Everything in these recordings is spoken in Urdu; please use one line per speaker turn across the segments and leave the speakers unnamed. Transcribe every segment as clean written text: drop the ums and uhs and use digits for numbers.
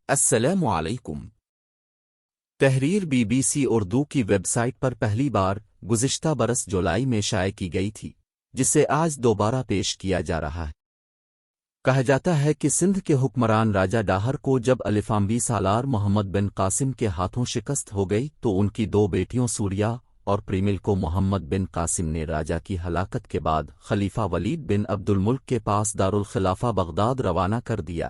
السلام علیکم۔ تحریر بی بی سی اردو کی ویب سائٹ پر پہلی بار گزشتہ برس جولائی میں شائع کی گئی تھی، جسے آج دوبارہ پیش کیا جا رہا ہے۔ کہا جاتا ہے کہ سندھ کے حکمران راجہ ڈاہر کو جب الفامبی سالار محمد بن قاسم کے ہاتھوں شکست ہو گئی تو ان کی دو بیٹیوں سوریا اور پریمل کو محمد بن قاسم نے راجہ کی ہلاکت کے بعد خلیفہ ولید بن عبد الملک کے پاس دارالخلافہ بغداد روانہ کر دیا۔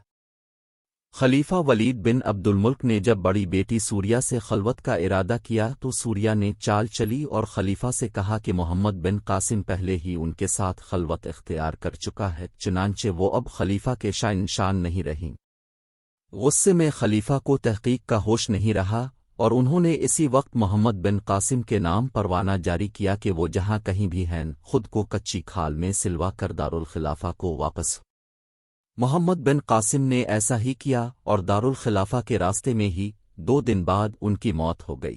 خلیفہ ولید بن عبد الملک نے جب بڑی بیٹی سوریا سے خلوت کا ارادہ کیا تو سوریا نے چال چلی اور خلیفہ سے کہا کہ محمد بن قاسم پہلے ہی ان کے ساتھ خلوت اختیار کر چکا ہے، چنانچہ وہ اب خلیفہ کے شائن نشان نہیں رہیں۔ غصے میں خلیفہ کو تحقیق کا ہوش نہیں رہا اور انہوں نے اسی وقت محمد بن قاسم کے نام پروانہ جاری کیا کہ وہ جہاں کہیں بھی ہیں خود کو کچی کھال میں سلوا کر دارالخلافہ کو واپس ہو۔ محمد بن قاسم نے ایسا ہی کیا اور دارالخلافہ کے راستے میں ہی 2 دن بعد ان کی موت ہو گئی۔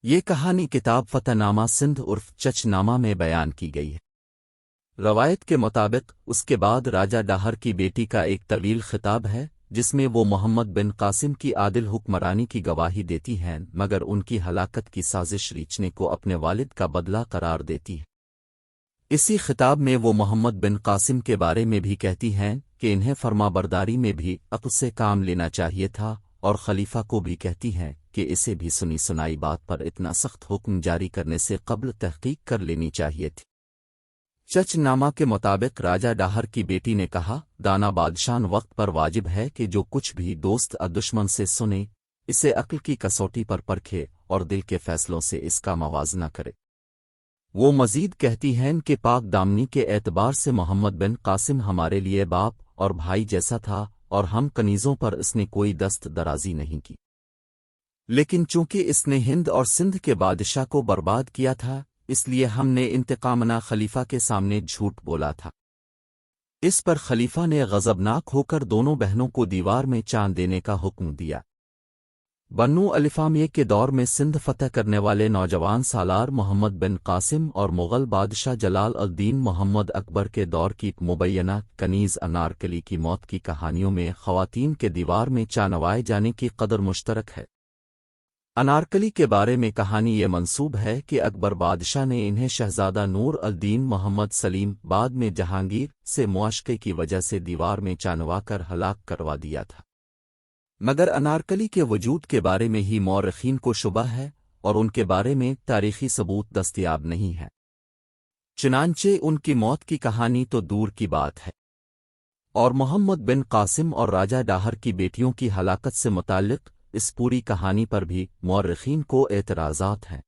یہ کہانی کتاب فتح نامہ سندھ عرف چچ نامہ میں بیان کی گئی ہے۔ روایت کے مطابق اس کے بعد راجہ ڈاہر کی بیٹی کا ایک طویل خطاب ہے جس میں وہ محمد بن قاسم کی عادل حکمرانی کی گواہی دیتی ہیں مگر ان کی ہلاکت کی سازش ریچھنے کو اپنے والد کا بدلہ قرار دیتی ہے۔ اسی خطاب میں وہ محمد بن قاسم کے بارے میں بھی کہتی ہیں کہ انہیں فرما برداری میں بھی عقل سے کام لینا چاہیے تھا اور خلیفہ کو بھی کہتی ہیں کہ اسے بھی سنی سنائی بات پر اتنا سخت حکم جاری کرنے سے قبل تحقیق کر لینی چاہیے تھی۔ چچ نامہ کے مطابق راجہ ڈاہر کی بیٹی نے کہا، دانا بادشاہ وقت پر واجب ہے کہ جو کچھ بھی دوست دشمن سے سنے اسے عقل کی کسوٹی پر پرکھے اور دل کے فیصلوں سے اس کا موازنہ کرے۔ وہ مزید کہتی ہیں کہ پاک دامنی کے اعتبار سے محمد بن قاسم ہمارے لیے باپ اور بھائی جیسا تھا اور ہم کنیزوں پر اس نے کوئی دست درازی نہیں کی، لیکن چونکہ اس نے ہند اور سندھ کے بادشاہ کو برباد کیا تھا اس لیے ہم نے انتقامنا خلیفہ کے سامنے جھوٹ بولا تھا۔ اس پر خلیفہ نے غضبناک ہو کر دونوں بہنوں کو دیوار میں چاند دینے کا حکم دیا۔ بنو الفامیہ کے دور میں سندھ فتح کرنے والے نوجوان سالار محمد بن قاسم اور مغل بادشاہ جلال الدین محمد اکبر کے دور کی مبینہ کنیز انارکلی کی موت کی کہانیوں میں خواتین کے دیوار میں چانوائے جانے کی قدر مشترک ہے۔ انارکلی کے بارے میں کہانی یہ منسوب ہے کہ اکبر بادشاہ نے انہیں شہزادہ نور الدین محمد سلیم بعد میں جہانگیر سے مواشقے کی وجہ سے دیوار میں چانوا کر ہلاک کروا دیا تھا، مگر انارکلی کے وجود کے بارے میں ہی مورخین کو شبہ ہے اور ان کے بارے میں تاریخی ثبوت دستیاب نہیں ہے، چنانچہ ان کی موت کی کہانی تو دور کی بات ہے۔ اور محمد بن قاسم اور راجہ ڈاہر کی بیٹیوں کی ہلاکت سے متعلق اس پوری کہانی پر بھی مورخین کو اعتراضات ہیں۔